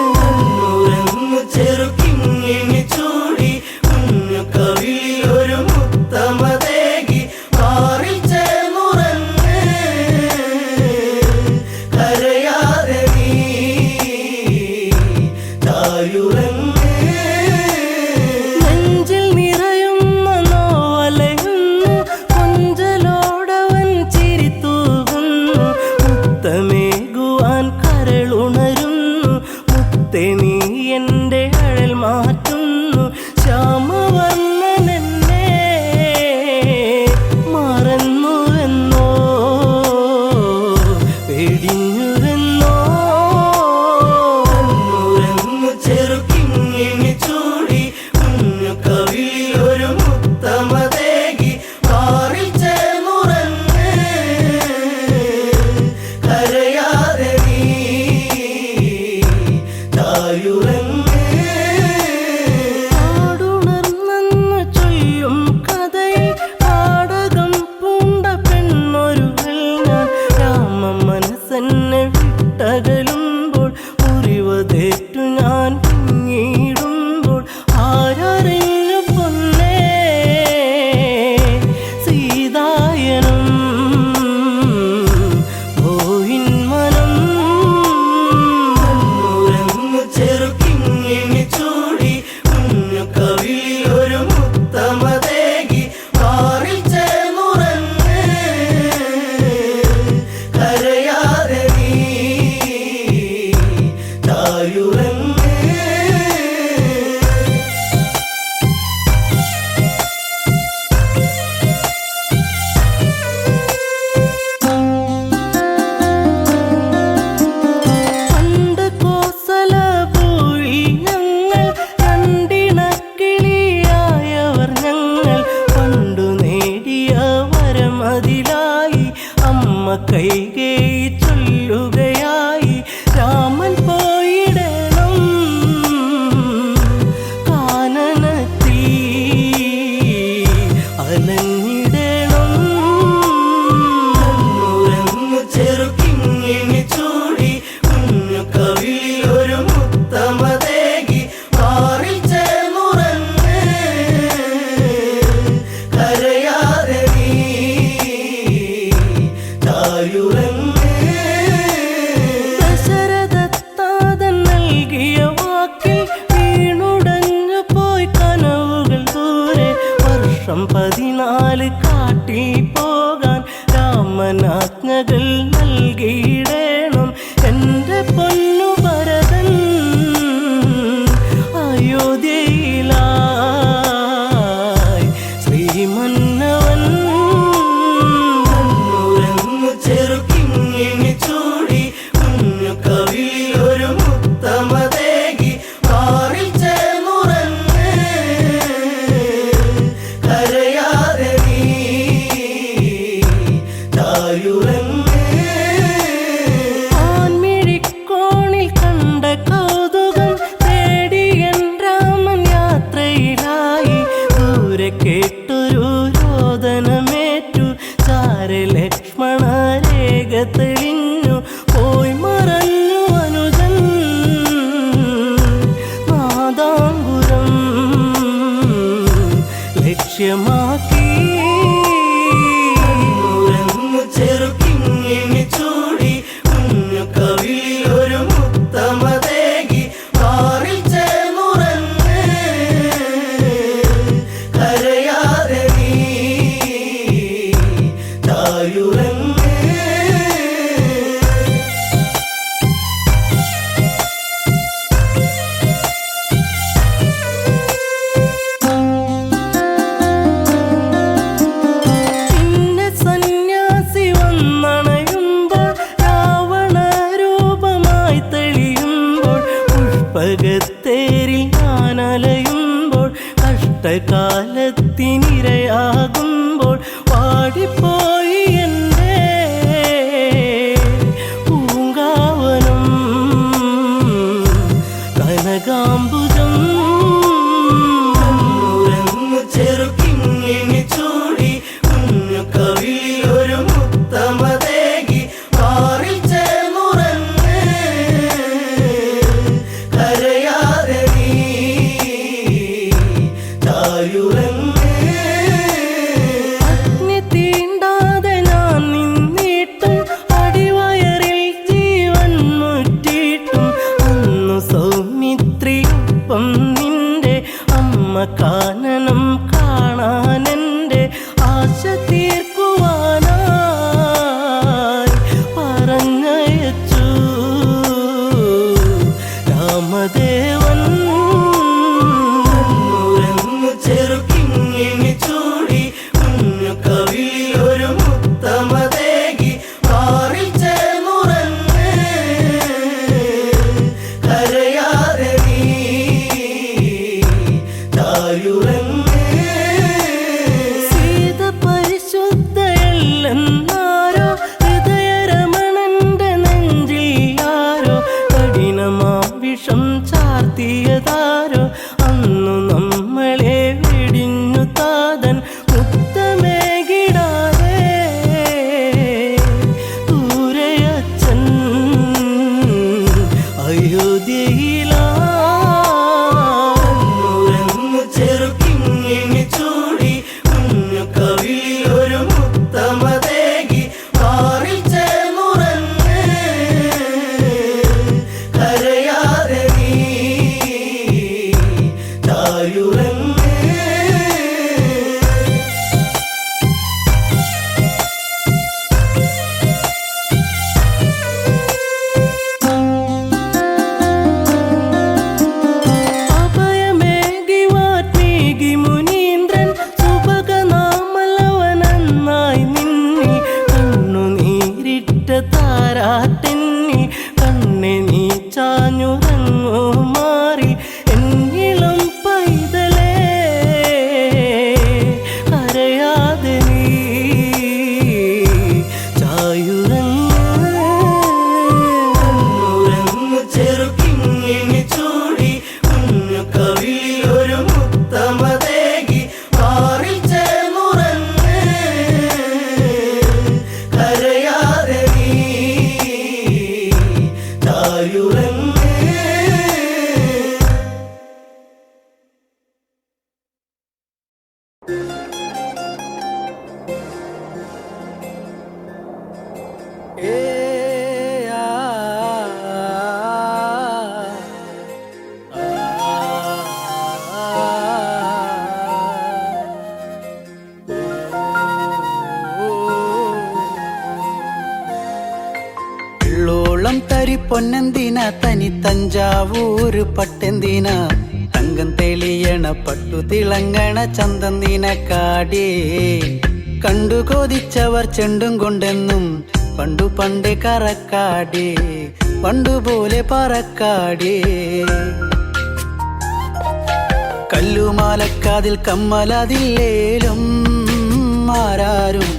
ചായുറങ്ങുറങ്ങു ചെറുക്കിങ്ങിണി ചൂടി കുഞ്ഞു കവിളിലൊരു മുത്തമതേകി മാറിൽ ചേർന്നുറങ്ങ് കരയാതെ നീ ചായുറങ്ങ് മേകുവാൻ കരളുണരുന്നു മുത്തേ നീ എൻ്റെ അഴൽ മാറ്റുന്നു ശ്യാമവർണ്ണനെന്നെ മറന്നുവെന്നോ വെടിഞ്ഞുവെന്നോ ഉറങ്ങു ചെറുക്കിങ്ങിണി ചൂടി കുഞ്ഞു കവിളിലൊരു മുത്തമതേകി മാറിൽ ചേർന്നുറങ്ങ് കരയാതെ നീ ചായുറങ്ങ് ആടുണർന്നെന്ന് ചൊല്ലും കഥയിൽ നാടകം പൂണ്ട പെണ്ണൊരുവൾ ഞാൻ രാമ മനസ്സെന്നെ വിട്ടകലുമ്പോൾ മുറിവതേറ്റു ഞാൻ പിന്നീടുമ്പോൾ ആരറിഞ്ഞു പൊന്നേ സീതായനം പോയിൻ മനം ഉറങ്ങു ചെറുക്കിങ്ങിണി ചൂടി കുഞ്ഞു കവിളിലൊരു മുത്തമതേകി മാറിൽ ചേർന്നുറങ്ങ് കരയാതെ നീ ചായുറങ്ങ് പണ്ട് കോസലപുരി ഞങ്ങൾ രണ്ടിണക്കിളിയായവർ ഞങ്ങൾ പണ്ടു നേടിയ വരമതിലായി അമ്മ കൈകേയി ചൊല്ലുകയായി രാമൻ പോയിടണം കാനനത്തിൽ അലഞ്ഞിടണം ഉറങ്ങു ചെറുക്കിങ്ങിണി ചൂടി കുഞ്ഞു കവിളിലൊരു മുത്തമതേകി മാറിൽ ചേർന്നുറങ്ങ് കരയാതെ നീ ചായുറങ്ങ് ദശരഥത്താതൻ നൽകിയ വാക്കിൽ വീണുടഞ്ഞു പോയി കനവുകൾ ദൂരെ വർഷം 14 കാട്ടിൽ പോകാൻ രാമനാജ്ഞകൾ നൽകിയിടേണം എൻ്റെ പൊന്നു ഭരതൻ അയോധ്യയിലായി ശ്രീമന്നവൻ ഉറങ്ങു ചെറുക്കിങ്ങിണി ചൂടി കുഞ്ഞു കവിളിലൊരു മുത്തമതേകി മാറിൽ ചേർന്നുറങ്ങ് കരയാതെ നീ ചായുറങ്ങ് ആൺമിഴിക്കോണിൽ കണ്ട കൗതുകം തേടി എൻ രാമൻ യാത്രയിലായി ദൂരെ കേട്ടൊരു രോദനമേറ്റു ചാരെ ലക്ഷ്മണ രേഖ തെളിഞ്ഞു പോയി മറഞ്ഞു അനുജൻ നാദാംബുരം ലക്ഷ്യമാക്കി ഉറങ്ങു ചെറുക്കിങ്ങിണി ചൂടി കുഞ്ഞു കവിളിലൊരു മുത്തമതേകി മാറിൽ ചേർന്നുറങ്ങ് കരയാതെ നീ ചായുറങ്ങ് പിന്നെ സന്യാസി വന്നണയുമ്പോൾ രാവണ രൂപമായി തെളിയുമ്പോൾ പുഷ്പകത്തേരിൽ ഞാൻ അലയുമ്പോൾ കഷ്ടകാലത്തിനിരയാകുമ്പോൾ പാടിപ്പോയി എൻ്റെ പൂങ്കാവനം കനകാംബുജം ഉറങ്ങു ചെറുക്കിങ്ങിണി ചൂടി കുഞ്ഞു കവിളിലൊരു മുത്തമതേകി മാറിൽ ചേർന്നുറങ്ങ് കണ്ണി കണ്ണെ നീ ചാഞ്ഞുറങ്ങൂ മാറി എന്നിളം പൈതലേ കരയാതെ നീ കണ്ണുറങ്ങു ചെറുകിങ്ങിണി ചൂടി കുഞ്ഞു കവിളിലൊരു മുത്തമതേകി മാറിൽ ചേർന്നുറങ്ങ് കരയാതെ നീ ചായുറങ്ങ്. ഉള്ളോളം തരി പൊന്നെന്തിന തനി തഞ്ചാവൂര് പട്ടെന്തിന തങ്കം തെളിയണ പട്ടു തിളങ്ങണ ചന്തം നിനക്കാടേ കണ്ടു കൊതിച്ചവർ ചെണ്ടും കൊണ്ടെന്നും പണ്ടു പണ്ടേ കറക്കാടേ പണ്ടുപോലെ പറക്കാടേ കല്ലുമാലക്കാതിൽ കമ്മലതില്ലേലും ആരാരും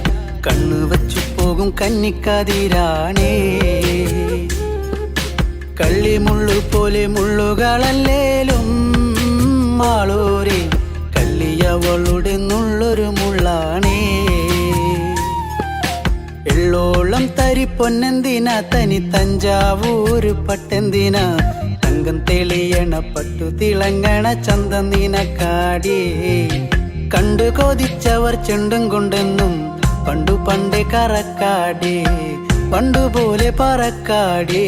കണ്ണു വച്ചു പോകും കന്നിക്കതിരാണേ കള്ളിമുള്ളു പോലെ മുള്ളുകളല്ലേലും ആളോരെ കല്ലിയവളുടെ നുള്ളൊരു മുള്ളാണേ എള്ളോളം തരി പൊന്നെന്തിന തനി തഞ്ചാവൂര് പട്ടെന്തിന തങ്കം തെളിയണ പട്ടു തിളങ്ങണ ചന്തം നിനക്കാടേ കണ്ടു കൊതിച്ചവർ ചെണ്ടും കൊണ്ടെന്നും പണ്ടു പണ്ടേ കറക്കാടേ പണ്ടുപോലെ പറക്കാടേ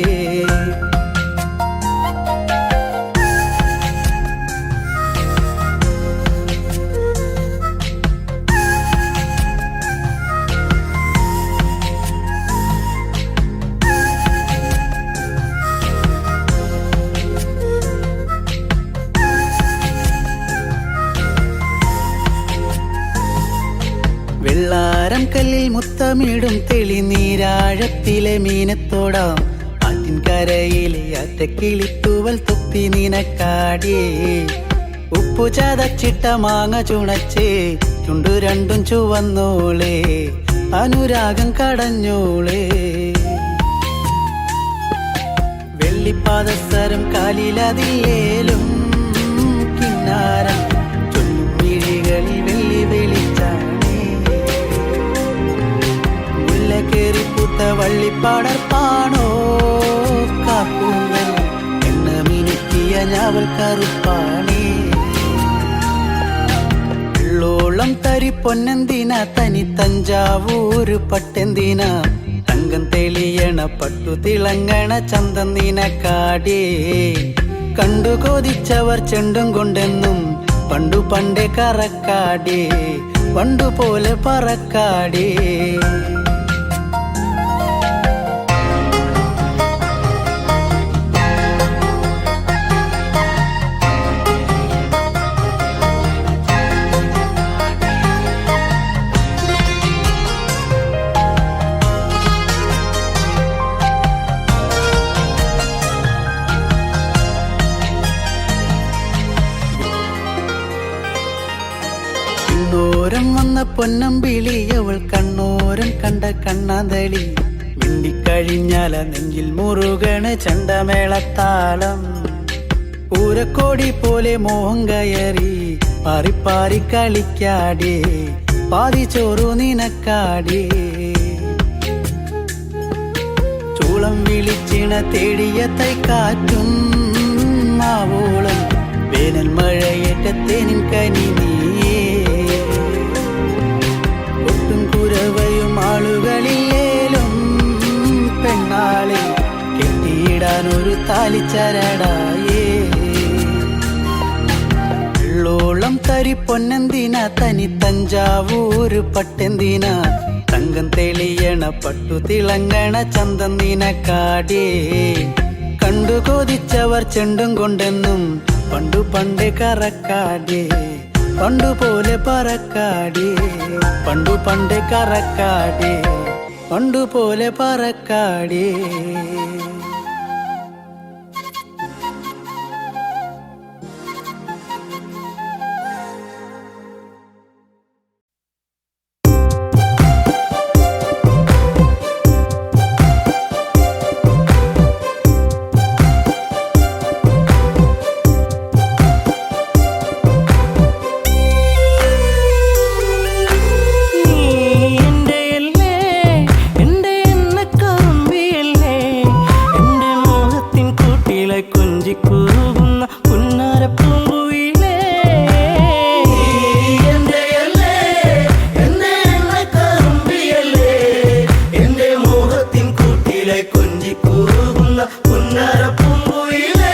വെള്ളാരം കല്ലിൽ മുത്തമിടും തെളിനീരാഴത്തിലെ മീനത്തോടാം ആറ്റിൻകരയിലെ അറ്റക്കിളിത്തൂവൽ തൊപ്പി നിനക്കാടേ ഉപ്പു ചതച്ചിട്ട മാങ്ങ ചുണച്ചേ ചുണ്ടു രണ്ടും ചുവന്നോളേ അനുരാഗം കടഞ്ഞോളേ വെള്ളിപ്പാദസരം കാലിലതില്ലേലും കിന്നാരം ചൊല്ലും മിഴികളിൽ വെള്ളി വെളിച്ചാണേ മുല്ലക്കേറിപ്പൂത്ത വള്ളിപ്പാടർപ്പാണോ കാപ്പൂങ്ങൽ എണ്ണ മിനുക്കിയ ഞാവൽ കറുപ്പാണേ ഉള്ളോളം തരി പൊന്നെന്തിന തനി തഞ്ചാവൂര് പട്ടെന്തിന തങ്കം തെളിയണ പട്ടു തിളങ്ങണ ചന്തം നിനക്കാടേ കണ്ടു കൊതിച്ചവർ ചെണ്ടും കൊണ്ടെന്നും പണ്ടു പണ്ടേ കറക്കാടേ പണ്ടുപോലെ പറക്കാടേ കണ്ണോരം വന്ന പൊന്നമ്പിളി അവൾ കണ്ണോരം കണ്ട കണ്ണാന്തളി മിണ്ടിക്കഴിഞ്ഞാല നെഞ്ചിൽ മുറുകണ ചണ്ടമേളത്താളം പൂരക്കോടി പോലെ മോഹം കയറി പാറിപ്പാറി കളിക്കാടേ പാതി ചോറു നിനക്കാടേ ചൂളം വിളിച്ചിണ തേടിയ തൈക്കാറ്റും മാവോളം വേനൽ മഴയേറ്റത്തേനിൻ കനി നീയേ ഒട്ടും കുരവയും ആളുകളില്ലേലും പെണ്ണാളെ കെട്ടിയിടാനൊരു താലിച്ചരടായേ ഉള്ളോളം തരി പൊന്നെന്തിന തനി തഞ്ചാവൂര് പട്ടെന്തിന തങ്കം തെളിയണ പട്ടു തിളങ്ങണ ചന്തം നിനക്കാടേ കണ്ടു കൊതിച്ചവർ ചെണ്ടും കൊണ്ടെന്നും പണ്ടു പണ്ടേ കറക്കാടേ പണ്ടുപോലെ പറക്കാടേ പണ്ടു പണ്ടേ കറക്കാടേ പണ്ടുപോലെ പറക്കാടേ കുറുകുന്ന പുന്നരപ്പൂങ്കുയിലേ.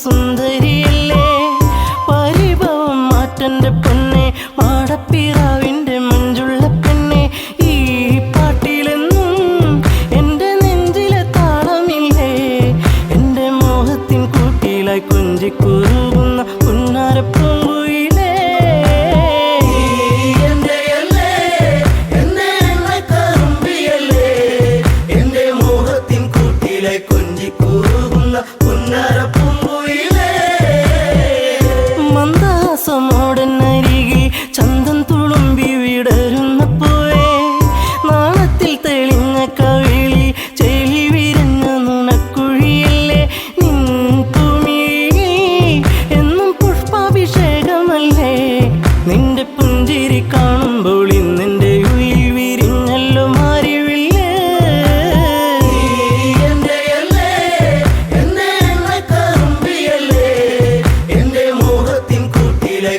സുന്ദരിയല്ലേ പരിഭവം മാറ്റന്റെ പൊന്നെ മാടപ്പിറാവിന്റെ മഞ്ചുള്ള പെണ്ണെ ഈ പാട്ടിലെന്നും എൻ്റെ നെഞ്ചിലെ താളമില്ലേ എൻ്റെ മോഹത്തിൻ കൂട്ടിലായി കൊഞ്ചിക്കുറുകുന്ന പുന്നാരപ്പൂങ്കുയിലേ. എൻ്റെ മോഹത്തിൻ കൂട്ടിലായി കൊഞ്ചിക്കുറുകുന്ന പുന്നരപ്പൂങ്കുയിലേ. മന്ദാസമോടനരികിൽ ചന്തം തുളുമ്പി വിടരുന്ന പൂവേ നാളത്തിൽ തെളിഞ്ഞ കവിളിൽ ചെളി വിരിഞ്ഞ നുണക്കുഴിയല്ലേ നിൻ തുമിഴി എന്നും പുഷ്പാഭിഷേകമല്ലേ നിന്റെ പുഞ്ചിരി കാണുമ്പോൾ ഇന്നെൻ്റെ ഉയിൽ വിരിഞ്ഞല്ലോ മാറിവില്ലേ.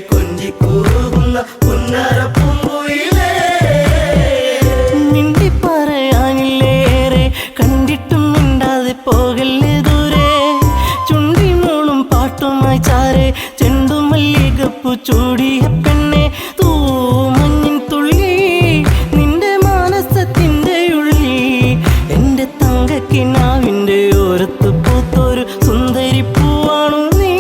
കൊഞ്ചിക്കുറുകുന്ന പുന്നരപ്പൂങ്കുയിലേ. മിണ്ടി പറയാനില്ലേറെ കണ്ടിട്ടും മിണ്ടാതെ പോകല്ലേ ദൂരെ ചുണ്ടി മൂളും പാട്ടുമായി ചാരെ ചെണ്ടുമല്ലികപ്പൂ ചൂടിയ പെണ്ണെ തൂമഞ്ഞിൻ തുള്ളി നിന്റെ മാനസത്തിൻ്റെ ഉള്ളി എൻ്റെ തങ്കക്കിനാവിൻ്റെ ഓരത്ത് പൂത്തൊരു സുന്ദരി പൂവാണു നീ.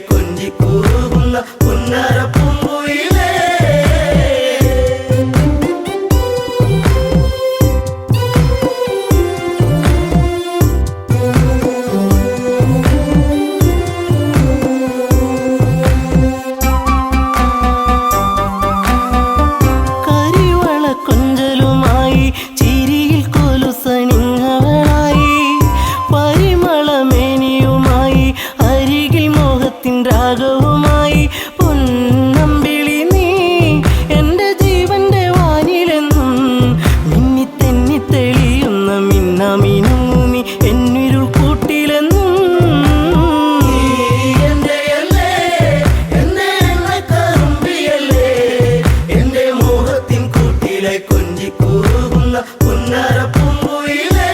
കൊഞ്ചിക്കുറുകുന്ന പുന്നരപ്പൂങ്കുയിലേ. കരിവള കൊഞ്ചലുമായി ചിരിയിൽ കൊലുസണിഞ്ഞവളായി പരിമളമേനിയുമായി അരികിൽ മോഹത്തിൻ രാഗവുമായി പൊന്നമ്പിളി നീ എൻ്റെ ജീവന്റെ വാനിലെന്നും മിന്നി തെന്നി തെളിയുന്ന മിന്നാമിനുങ്ങി എന്നിരുൾ കൂട്ടിലെന്നും. എൻ്റെ മോഹത്തിൻ കൂട്ടിലെ കൊഞ്ചിക്കുറുകുന്ന പുന്നരപ്പൂങ്കുയിലേ.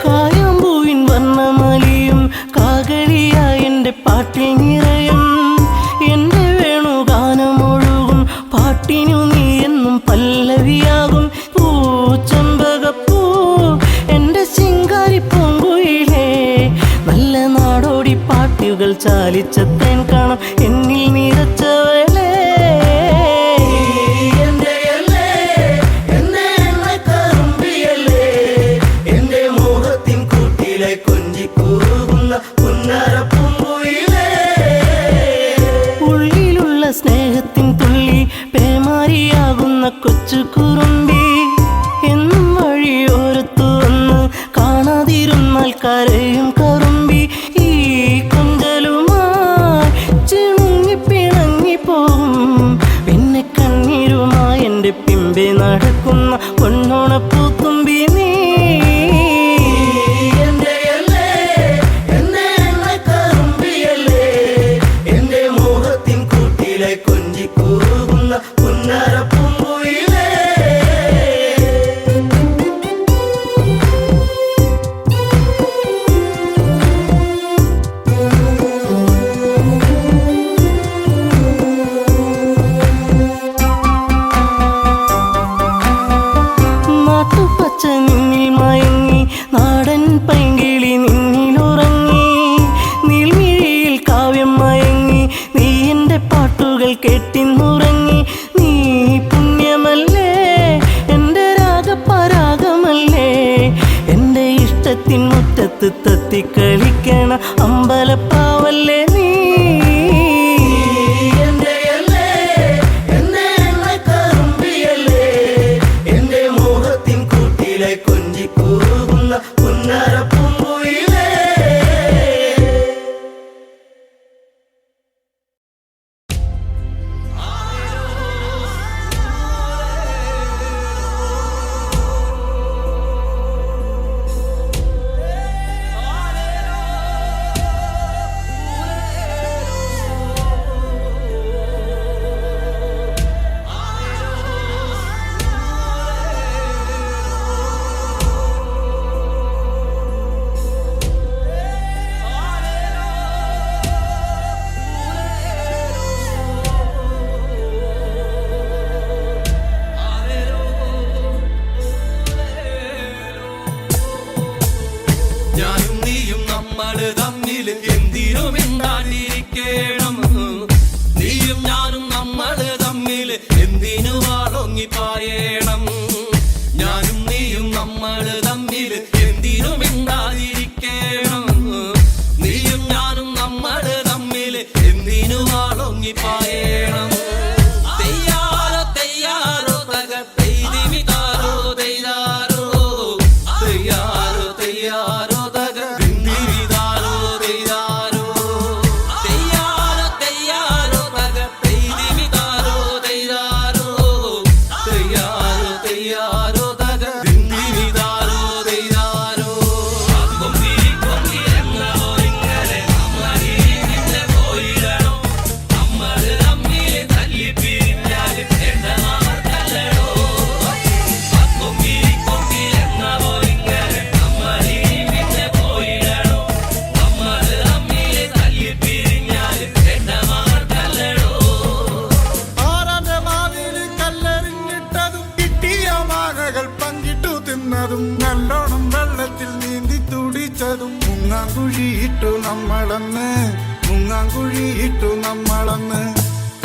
കായാമ്പൂവിൻ വർണ്ണമലിയും കാകളിയായി എൻ്റെ പാട്ടിൽ നിറയും എൻ്റെ വേണുഗാനമൊഴുകും പാട്ടിനു നീ എന്നും പല്ലവിയാകും പൂച്ചമ്പകപ്പൂ എൻ്റെ ശിങ്കാരി പൂങ്കുയിലേ നല്ല നാടോടി പാട്ടുകൾ ചാലിച്ച തേൻ കാണാം എന്നിൽ നിറച്ചവളേ. എൻ്റെ മോഹത്തിൻ കൂട്ടിലെ കൊഞ്ചിക്കുറുകുന്ന പുന്നരപ്പൂങ്കുയിലേ. ഉള്ളിലുള്ള സ്നേഹത്തിൻ തുള്ളി പേമാരിയാകുന്ന കൊച്ചു കുറുമ്പി എന്നും വഴിയോരത്തു വന്ന് കാണാതിരുന്നാൽ കരയും കറുമ്പി ഈ കൊഞ്ചലുമായി ചിണുങ്ങി പിണങ്ങിപ്പോകും പിന്നെ കണ്ണീരുമായി എൻ്റെ പിമ്പെ നടക്കുന്ന പൊന്നോണപ്പൂത്തുമ്പി നീ. എൻ്റെ മോഹത്തിൻ കൂട്ടിലെ കൊഞ്ചിക്കുറുകുന്ന പുന്നരപ്പൂങ്കുയിലേ. നാട്ടുപച്ച നിന്നിൽ മയങ്ങി നാടൻ പൈങ്കിളി നിന്നിലുറങ്ങി നീൽമിഴിയിൽ കാവ്യം മയങ്ങി നീ എൻ്റെ പാട്ടുകൾ കെട്ടിന്നുറങ്ങി നീ പുണ്യമല്ലേ എൻ്റെ രാഗപരാഗമല്ലേ എൻ്റെ ഇഷ്ടത്തിൻ മുറ്റത്ത് തത്തിക്കളിക്കണ അമ്പലപ്പാവല്ലേ നീ. എൻ്റെ മോഹത്തിൻ കൂട്ടിലെ കൊഞ്ചിക്കുറുകുന്ന പുന്നരപ്പൂങ്കുയിലേ. ഇട്ടു നമ്മളന്ന്, മുങ്ങാങ്കുഴി ഇട്ടു നമ്മളന്ന്.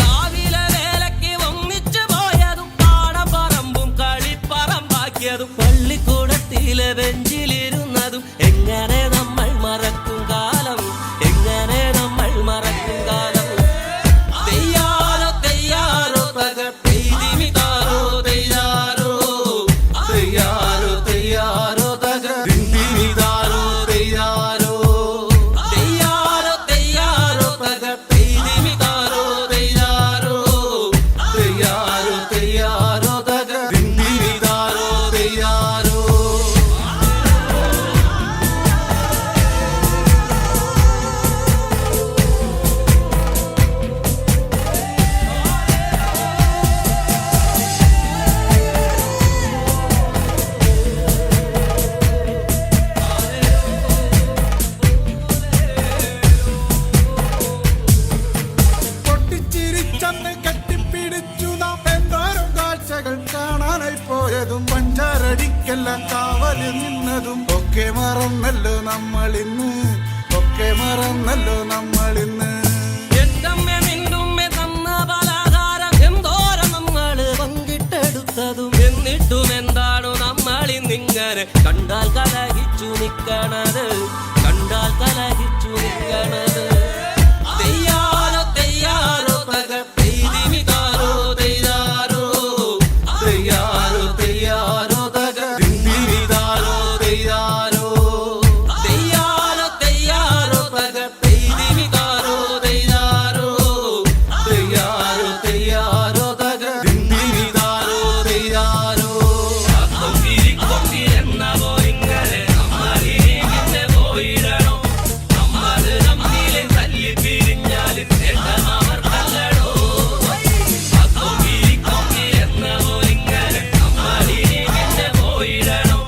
കാവിലെ വേലയ്ക്ക് ഒന്നിച്ചു പോയതും പാടപ്പറമ്പും കളിപ്പറമ്പാക്കിയതും പള്ളിക്കൂടത്തിലെ ബെഞ്ചിലിരുന്നതും എങ്ങനെ നമ്മൾ മറക്കും കാലം, എങ്ങനെ നമ്മൾ മറക്കും കാലം. തെയ്യാറോ തെയ്യാറോ തകർത്തിമിതാരോ തെയ്യാറോ, തെയ്യാറോ തെയ്യാറോ തകർത്തിമിതാരോ തെയ്യാരോ, തെയ്യാറോ തെയ്യാറോ തകർത്തിമിതാരോ തെയ്യാരോ, തെയ്യാറോ തെയ്യാറോ തകർത്തിമിതാരോ തെയ്യാരോ. പൊട്ടിച്ചിരിച്ചന്ന് കെട്ടിപ്പിടിച്ചു നാം എന്തോരം കാഴ്ചകൾ കാണാനായി പോയതും പഞ്ചാരടിക്കെല്ലാം കാവല് നിന്നതും ഒക്കെ മറന്നല്ലോ നമ്മളിന്ന്, ഒക്കെ മറന്നല്ലോ നമ്മളിന്ന്. എന്തമ്മേ നിന്നുമ്മേ തന്ന പലഹാരം എന്തോരം നമ്മള് പങ്കിട്ടെടുത്തതും എന്നിട്ടും എന്താണു നമ്മളിന്നിങ്ങനെ കണ്ടാൽ കലഹിച്ചു നിക്കണത്, കണ്ടാൽ കലഹിച്ചു നിക്കണത്. തെയ്യാറോ തെയ്യാറോ തകർത്തിമിതാരോ തെയ്യാരോ, തെയ്യാറോ തെയ്യാറോ തകർത്തിമിതാരോ തെയ്യാരോ, തെയ്യാറോ തെയ്യാറോ തകർത്തിമിതാരോ തെയ്യാരോ, തെയ്യാറോ തെയ്യാറോ തകർത്തിമിതാരോ തെയ്യാരോ. കൊണ്ടിരിക്കൊണ്ടിരുന്ന പോയിങ്ങനെ നമ്മളിങ്ങനെ പോയിടണോ, നമ്മള് തമ്മില് തല്ലി പിരിഞ്ഞാല് നേട്ടം അവർക്കല്ലടോ. കൊണ്ടിരിക്കൊണ്ടിരുന്ന പോയിങ്ങനെ നമ്മളിങ്ങനെ പോയിടണോ,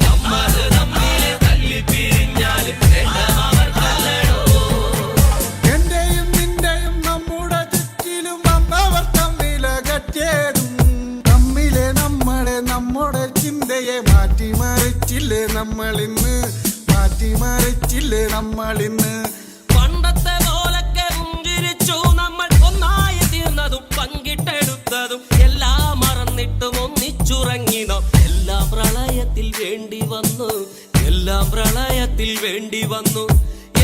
നമ്മള് തമ്മില് തല്ലി പിരിഞ്ഞാല് നേട്ടം അവർക്കല്ലടോ. എന്റെയും നിന്റെയും നമ്മുടെ ചുറ്റിലും വന്നവർ തമ്മിലകറ്റേതും, തമ്മിലെ നമ്മളെ നമ്മുടെ ചിന്തയെ മാറ്റിമറിച്ചില്ലേ നമ്മളിന്ന്, മാറ്റിമറിച്ചില്ലേ നമ്മളിന്ന്. പണ്ടത്തെ പോലൊക്കെ പുഞ്ചിരിച്ചു നമ്മൾ ഒന്നായി തീർന്നതും പങ്കിട്ടെടുത്തതും എല്ലാം മറന്നിട്ടും ഒന്നിച്ചുറങ്ങി നാം. എല്ലാം പ്രളയത്തിൽ വേണ്ടി വന്നു, എല്ലാം പ്രളയത്തിൽ വേണ്ടി വന്നു,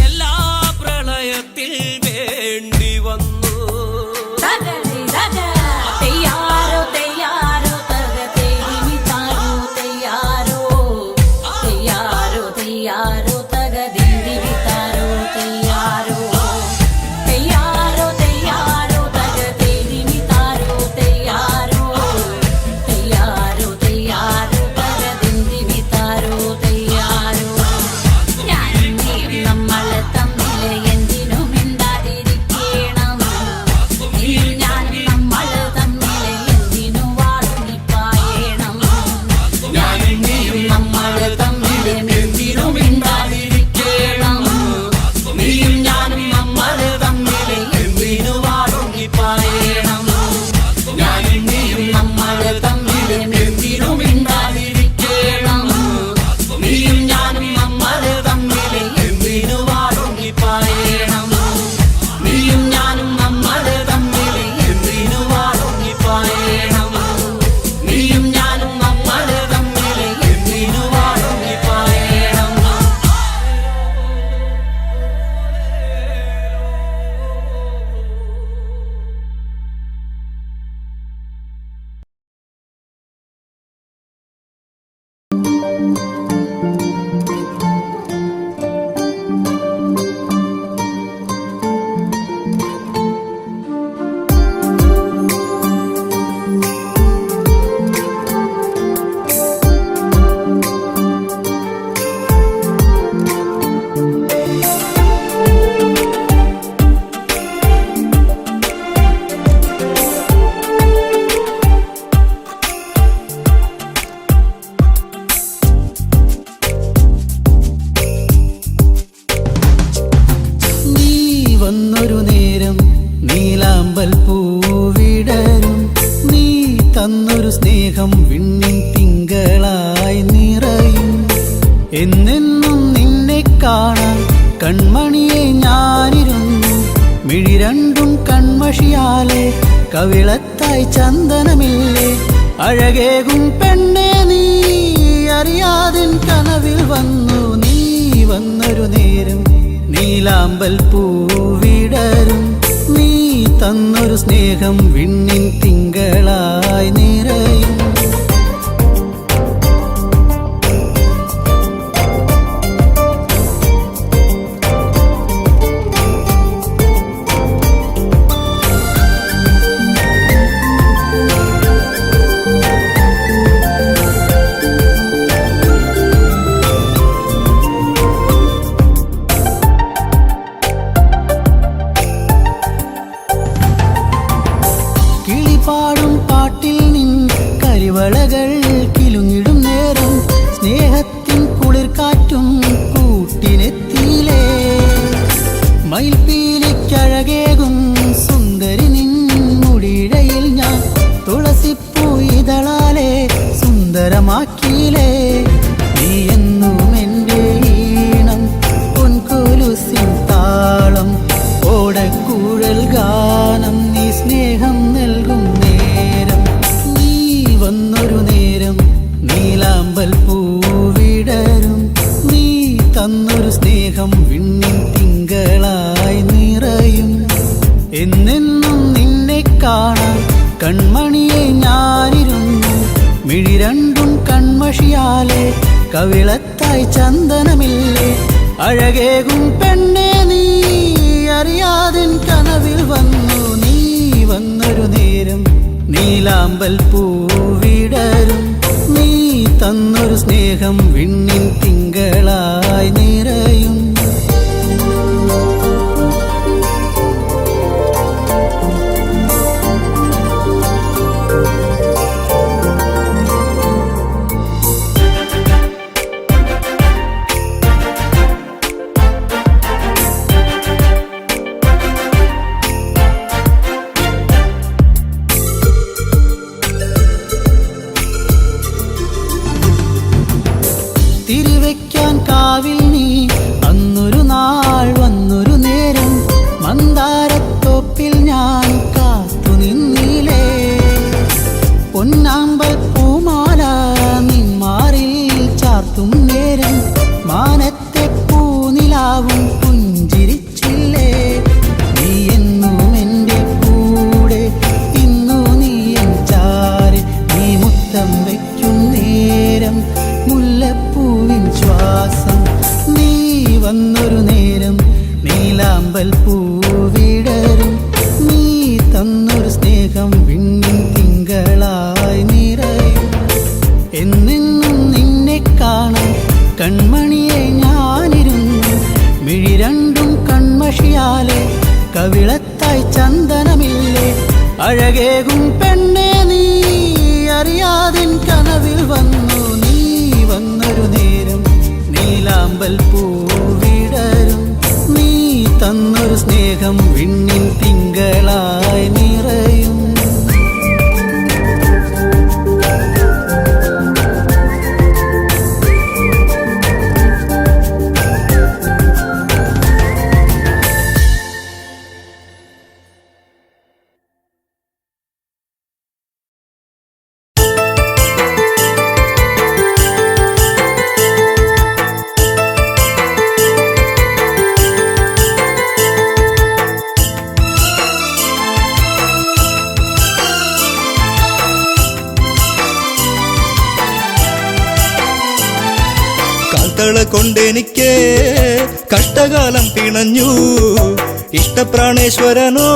എല്ലാ പ്രളയത്തിൽ വേണ്ടി വന്നു. തെയ്യാറോ തെയ്യാറോ തകർത്തിമിതാരോ തെയ്യാരോ, തെയ്യാറോ തെയ്യാറോ തകർത്തിമിതാരോ തെയ്യാരോ, തെയ്യാറോ തെയ്യാറോ തകർത്തിമിതാരോ തെയ്യാരോ, തെയ്യാറോ തെയ്യാറോ തകർത്തിമിതാരോ തെയ്യാരോ. ഞാനും നീയും നമ്മളെ തമ്മില് എന്തിനും മിണ്ടാതിരിക്കണം, നീയും ഞാനും കൺമണിയെ ഞാനിരുന്നു മിഴി രണ്ടും കൺമഷിയാലെ കവിളത്തായി ചന്ദനമില്ലേ അഴകേകും പെണ്ണെ നീ അറിയാതിൻ കനവിൽ വന്നു നീ വന്നൊരു നേരം നീലാമ്പൽ പൂവിടരും നീ തന്നൊരു സ്നേഹം വിണ്ണിൻ തിങ്കളായി നിറയും പാടും പാട്ടിൽ നിൻ കരിവളകൾ കിലുങ്ങിടും നേരം സ്നേഹത്തിൻ കുളിർക്കാറ്റും കൂട്ടിനെത്തിയിലേ മയിൽപ്പീലിക്കഴകേകും സുന്ദരി നിൻ മുടിയിഴയിൽ ഞാൻ തുളസിപ്പൂ ഇതളാലെ സുന്ദരമാക്കിയിലേ നീ എന്നും എൻ്റെ ഈണം പൊൻകൊലുസിൻ താളം ഓടക്കൂഴൽ ഗാനം നീ സ്നേഹം നൽകും നേരം നീ വന്നൊരു നേരം നീലാമ്പൽ പൂവിടരും നീ തന്നൊരു സ്നേഹം വിണ്ണിൻ തിങ്കളായി നിറയും എന്നെന്നും നിന്നെ കാണാൻ കൺമണിയെ ഞാനിരുന്നു മിഴി രണ്ടും കൺമഷിയാലെ കവിളത്തായി ചന്ദനമില്ലേ അഴകേകും പെണ്ണെ നീ അറിയാതിൻ കനവിൽ വന്നു നീ വന്നൊരു നേരം നീലാമ്പൽ പൂവിടരും നീ തന്നൊരു സ്നേഹം വിണ്ണിൻ തിങ്കളായി നിറയും തിരിവെക്കാൻ കാവിൽ നീ അന്നൊരു നാൾ വന്നൊരു നേരം മന്ദാരത്തോപ്പിൽ ഞാൻ കാത്തു നിന്നിലേ പൊന്നാമ്പൽ പൂമാല നിന്മാറിൽ ചാർത്തും നേരം മാനത്തെ പൂനിലാവും പുഞ്ചിരിച്ചില്ലേ നീ എന്നും എൻ്റെ കൂടെ ഇന്നു നീ എൻ ചാരി നീ മുത്തം വയ്ക്കും നേരം മുല്ലപ്പൂവിൻ ശ്വാസം നീ വന്നൊരു നേരം നീലാമ്പൽ പൂവിടരും നീ തന്നൊരു സ്നേഹം വിണ്ണിൻ തിങ്കളായി നിറയും എന്നെന്നും നിന്നെ കാണാൻ കൺമണിയെ ഞാനിരുന്നു മിഴി രണ്ടും കൺമഷിയാലെ കവിളത്തായി ചന്ദനമില്ലേ അഴകേകും പെണ്ണെ നീ അറിയാതിൻ കനവിൽ വന്നു നീ വന്നൊരു നേരം നീലാമ്പൽ പൂവിടരും നീ തന്നൊരു സ്നേഹം വിണ്ണിൻ തിങ്കളായി നിറയും കാൽത്തള കൊണ്ടെനിക്ക് കഷ്ടകാലം പിണഞ്ഞു ഇഷ്ടപ്രാണേശ്വരനോ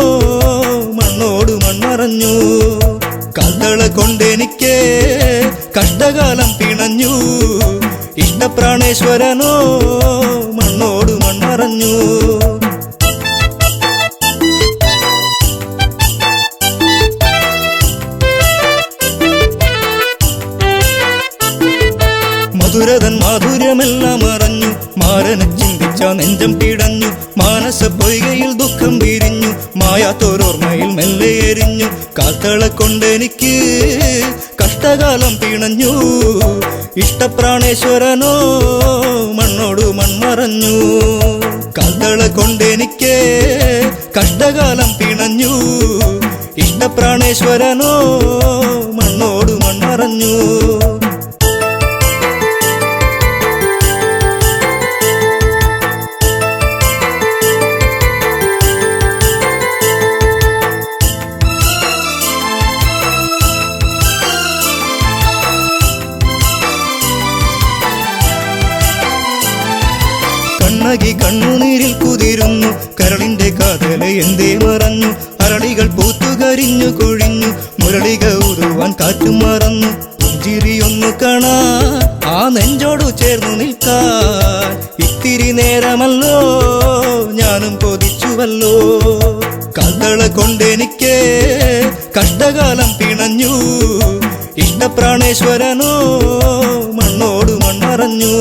മണ്ണോട് മൺമറഞ്ഞു കാൽത്തള കൊണ്ടെനിക്ക് കഷ്ടകാലം പിണഞ്ഞു ഇഷ്ടപ്രാണേശ്വരനോ മണ്ണോട് മൺമറഞ്ഞു മധുരതൻ മാധുര്യമെല്ലാം അറിഞ്ഞു മാരനെ ചിന്തിച്ച നെഞ്ചം പിടഞ്ഞു മാനസ പൊയ്കയിൽ ദുഃഖം വിരിഞ്ഞു മായാത്തോരോർമ്മയിൽ മെല്ലെ എരിഞ്ഞു കാൽത്തള കൊണ്ടെനിക്ക് കഷ്ട കഷ്ടകാലം പിണഞ്ഞു ഇഷ്ടപ്രാണേശ്വരനോ മണ്ണോട് മൺമറഞ്ഞു കാൽത്തള കൊണ്ടെനിക്ക് കഷ്ടകാലം പിണഞ്ഞു ഇഷ്ടപ്രാണേശ്വരനോ മണ്ണോട് മൺമറഞ്ഞു കണ്ണകി കണ്ണുനീരിൽ കുതിരുന്നു കരളിന്റെ കാതല് എന്തേ മറഞ്ഞു അരളികൾ പൂത്തുകരിഞ്ഞു കൊഴിഞ്ഞു മുരളിക ഉരുവാൻ കാറ്റും മറന്നു പുഞ്ചിരിയൊന്നു കാണാ ആ നെഞ്ചോടു ചേർന്നു നിൽക്കാൻ ഇത്തിരി നേരമല്ലോ ഞാനും കൊതിച്ചുവല്ലോ കാൽത്തള കൊണ്ടെനിക്ക് കഷ്ടകാലം പിണഞ്ഞു ഇഷ്ടപ്രാണേശ്വരനോ മണ്ണോട് മൺമറഞ്ഞു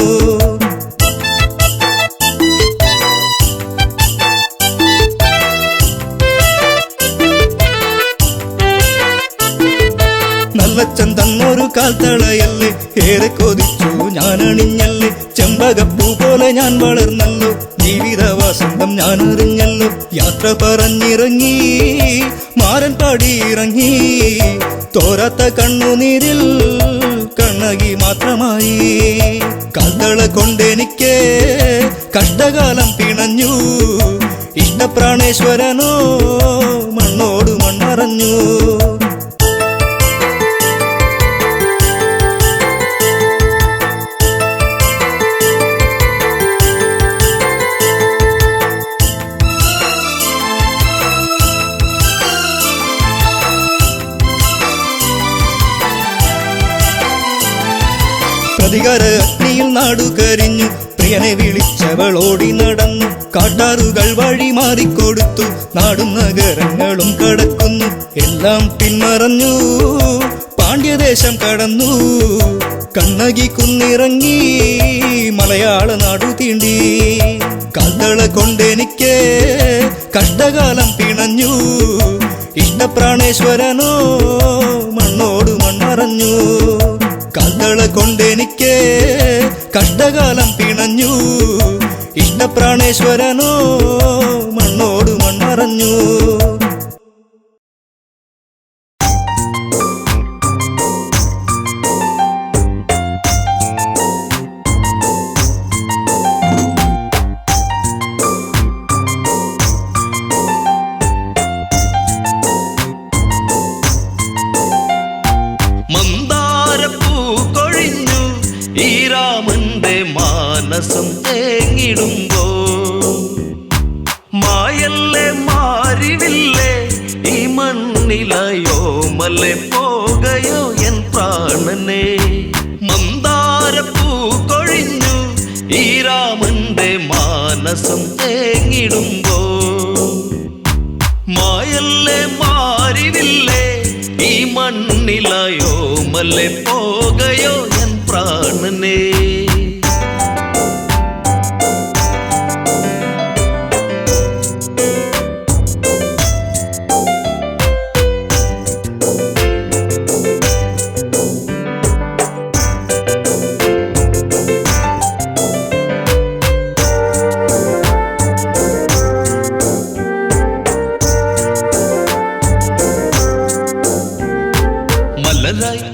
നല്ലച്ചൻ തന്നൊരു കാൽത്തളയല്ലേ ഏറെ കൊതിച്ചു ഞാൻ അണിഞ്ഞല്ലേ ചെമ്പകപ്പൂ പോലെ ഞാൻ വളർന്നല്ലോ ജീവിത വസന്തം ഞാൻ അറിഞ്ഞല്ലോ യാത്ര പറഞ്ഞിറങ്ങി മാരൻ പാടിയിറങ്ങി തോരാത്ത കണ്ണുനീരിൽ കണ്ണകി മാത്രമായി കാൽത്തള കൊണ്ടെനിക്ക് കഷ്ടകാലം പിണഞ്ഞു ഇഷ്ടപ്രാണേശ്വരനോ മണ്ണോട് മൺമറഞ്ഞു പ്രതികാര അഗ്നിയിൽ നാടു കരിഞ്ഞു പ്രിയനെ വിളിച്ചവൾ ഓടി നടന്നു കാട്ടാറുകൾ വഴി മാറിക്കൊടുത്തു നാടും നഗരങ്ങളും കടക്കുന്നു എല്ലാം പിന്മറഞ്ഞു പാണ്ഡ്യദേശം കടന്നു കണ്ണകി കുന്നിറങ്ങി മലയാള നാടു തീണ്ടി കാൽത്തള കൊണ്ടെനിക്ക് കഷ്ടകാലം പിണഞ്ഞു ഇഷ്ടപ്രാണേശ്വരനോ മണ്ണോട് മൺമറഞ്ഞു കാൽത്തള കൊണ്ടെനിക്ക് കഷ്ടകാലം പിണഞ്ഞു ഇഷ്ടപ്രാണേശ്വരനോ മണ്ണോട് മൺമറഞ്ഞു മാനസം തേങ്ങിടുമ്പോ മായല്ലേ മാറിവില്ലേ ഈ മണ്ണിലയോ മല്ലേ പോകയോ എൻ പ്രാണനെ മന്ദാരപ്പൂ കൊഴിഞ്ഞു ഈ രാമന്റെ മാനസം തേങ്ങിടുമ്പോ മായല്ലേ മാറിവില്ലേ ഈ മണ്ണിലയോ മല്ലേ പോകയോ എൻ പ്രാണനെ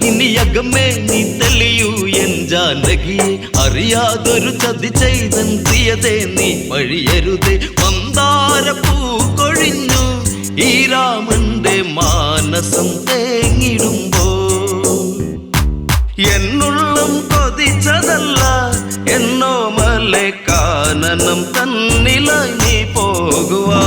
ഇനിയകമേ നീ തെളിയൂ എൻ ജാനകിയെ അറിയാതൊരു ചതി ചെയ്തൻ പ്രിയതേ നീ വഴിയരുതേ മന്ദാരപ്പൂ കൊഴിഞ്ഞു ഈ രാമന്റെ മാനസം തേങ്ങിടുമ്പോ എന്നുള്ളം കൊതിച്ചതല്ല എന്നോ മലെ കാനനം തന്നിലായി നീ പോകുവാ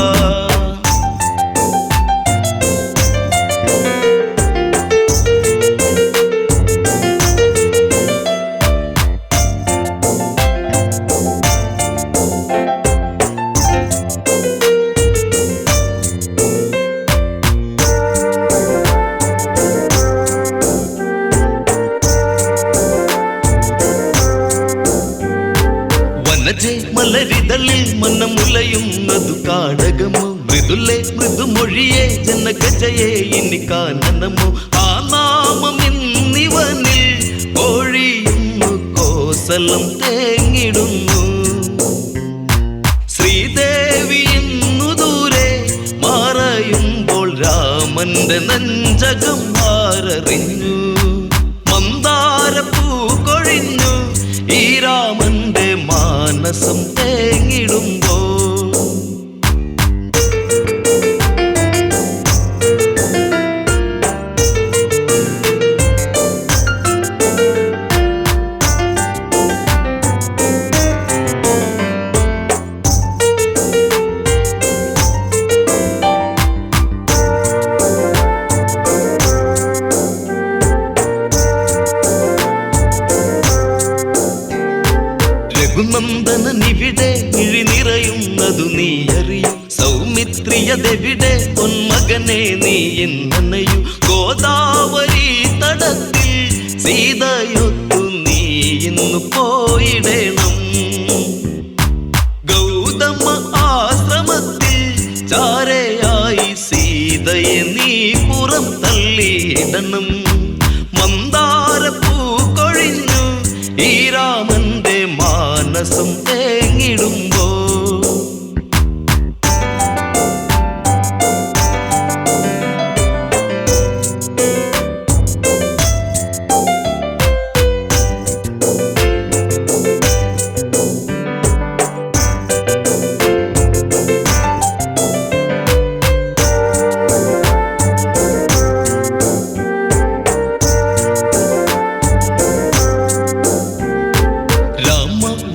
മലരിതളിൽ മന്നമുലയുന്നതു കാടകമോ മൃദുലേ മൃദുമൊഴിയേ ജനകജയേ ഇനി കാനനമോ ആ നാമം ഇന്നിവ കോസലം തേങ്ങിടുന്നു. ശ്രീദേവി ഇന്നു ദൂരെ മറയുമ്പോൾ രാമന്റെ നെഞ്ചകം ആരറിഞ്ഞു. മന്ദാരപ്പൂ കൊഴിഞ്ഞു ഈ രാമന്റെ മാനസം തേങ്ങിടുമ്പോ. രഘുനന്ദനനിവിടെ മിഴി നിറയുന്നതു നീ അറിയൂ. സൗമിത്രിയതെവിടെ പൊന്മകനെ നീ എന്നനയൂ. ഗോദാവരി തടത്തിൽ സീതയൊത്തു നീ ഇന്നു പോയിടണം. ഗൗതമ ആശ്രമത്തിൽ ചാരയായി സീതയെ നീ പുറം തള്ളിയിടണം. മന്ദാരപ്പൂ കൊഴിഞ്ഞു ഈ രാമന്റെ മാനസം തേങ്ങിടുമ്പോ.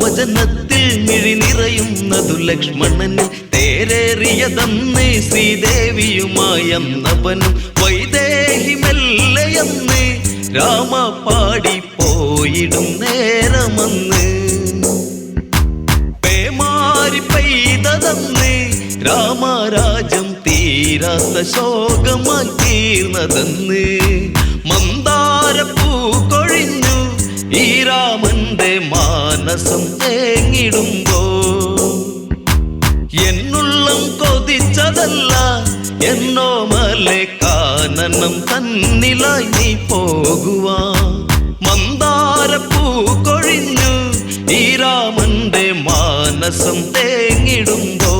വചനത്തിൽ മിഴി നിറയുന്നതു ലക്ഷ്മണന്. തേരേറിയതന്ന് ശ്രീദേവിയുമായന്നവനും. വൈദേഹി മെല്ലയെന്ന് രാമ പാടിപ്പോയിടും നേരമന്ന്. പേമാരി പെയ്തതന്ന് രാമരാജം തീരാത്ത ശോകമായി തീർന്നതെന്ന്. മന്ദാരപ്പൂ കൊഴിഞ്ഞു ഈ രാമന്റെ മാനസം തേങ്ങിടുമ്പോ. എന്നുള്ളം കൊതിച്ചതല്ല എന്നോ മലെ കാനനം തന്നിലായി നീ പോകുവാ. മന്ദാരപ്പൂ കൊഴിഞ്ഞു ഈ രാമന്റെ മാനസം തേങ്ങിടുമ്പോ.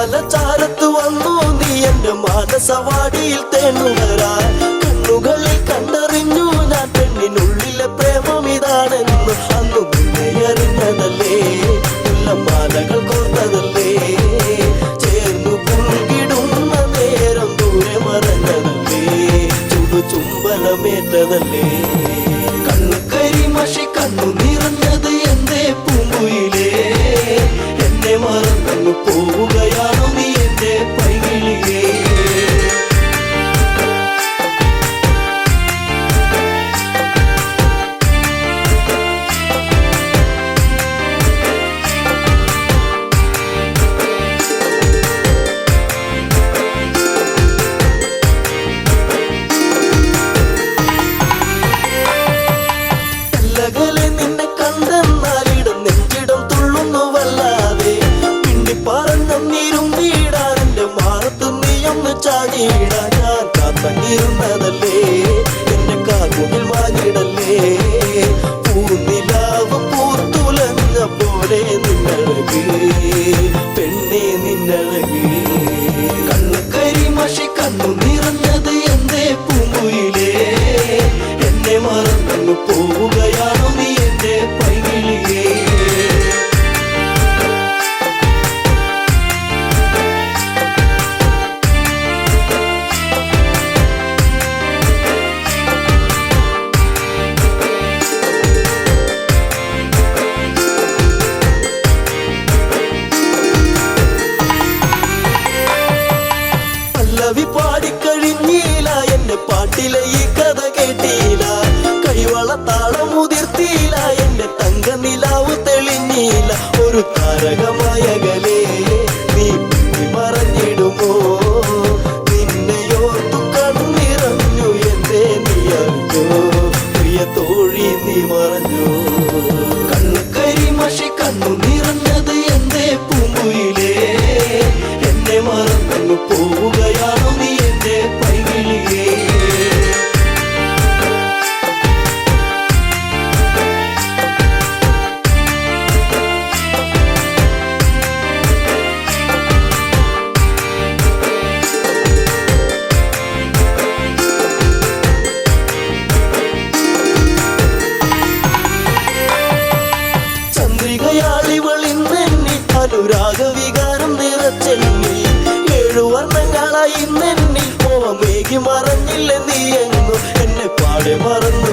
ചാരത്ത് വന്നു നീ എന്റെ മാനസവാടിയിൽ തേനുകരാൻ കണ്ണുകളിൽ കണ്ടറിഞ്ഞു ഞാൻ പെണ്ണിനുള്ളിലെ പ്രേമം ഇതാണെന്ന് അന്നു നിന്നെ അറിഞ്ഞതല്ലേ മാലകൾ കോർത്തതല്ലേ ചേർന്നു പുൽകിടുന്ന നേരം ദൂരെ മറഞ്ഞതല്ലേ ചുംബനമേറ്റതല്ലേ കണ്ണു കരിമഷി കണ്ണു നിറഞ്ഞത് എന്റെ പൂങ്കുയിലേ എന്നെ മറന്നു പോവുകയാണോ നീ എന്റെ പൈകിളിയേ നിന്നെ കണ്ടെന്നാലിടം നെഞ്ചിടം തുള്ളുന്നുവല്ലാതെ പിണ്ടി പറഞ്ഞിരും നീടാൻ എന്റെ മാറത്ത് നീയൊന്ന് ചാടിയിടാൻ ഞാൻ കാത്തങ്ങിരുന്നതല്ലേ എന്റെ കാർമുകിൽ മാഞ്ഞിടല്ലേ പൂനിലാവ് പൂത്തുലഞ്ഞ പോലെ നിന്നഴക് പെണ്ണെ നിന്നഴക് കണ്ണു കരിമഷി കണ്ണു നിറഞ്ഞത് എന്റെ പൂങ്കുയിലേ എന്നെ മറന്നു പോവുകയാണോ നീ എന്റെ പൈകിളിയേ പല്ലവി പാടിക്കഴിഞ്ഞില്ല എന്റെ പാട്ടിലെ ഈ കഥ കേട്ടില്ല കൈവള താളമുതിർത്തില്ല എന്റെ തങ്ക നിലാവ് തെളിഞ്ഞില്ല ഒരു താരകമായകലേ നീ മറഞ്ഞിടുമോ നിന്നെയോർത്തു കണ്ണിറഞ്ഞു എന്റെ നീ അറിഞ്ഞോ പ്രിയ തോഴി നീ മറഞ്ഞോ കണ്ണു കരിമഷി കണ്ണു നിറഞ്ഞത് എന്റെ പൂങ്കുയിലേ എന്നെ മറന്നു പോവുകയാണോ നീ എന്റെ പൈകിളിയേ ചന്ദ്രികയാളിവളിന്നെന്നി അനുരാഗവികാരം നിറച്ചെന്നി 7 വർണ്ണങ്ങളായി നെന്നി മോഹമേകി മറഞ്ഞില്ല നീ എങ്ങും എന്നെ പാടെ മറന്നു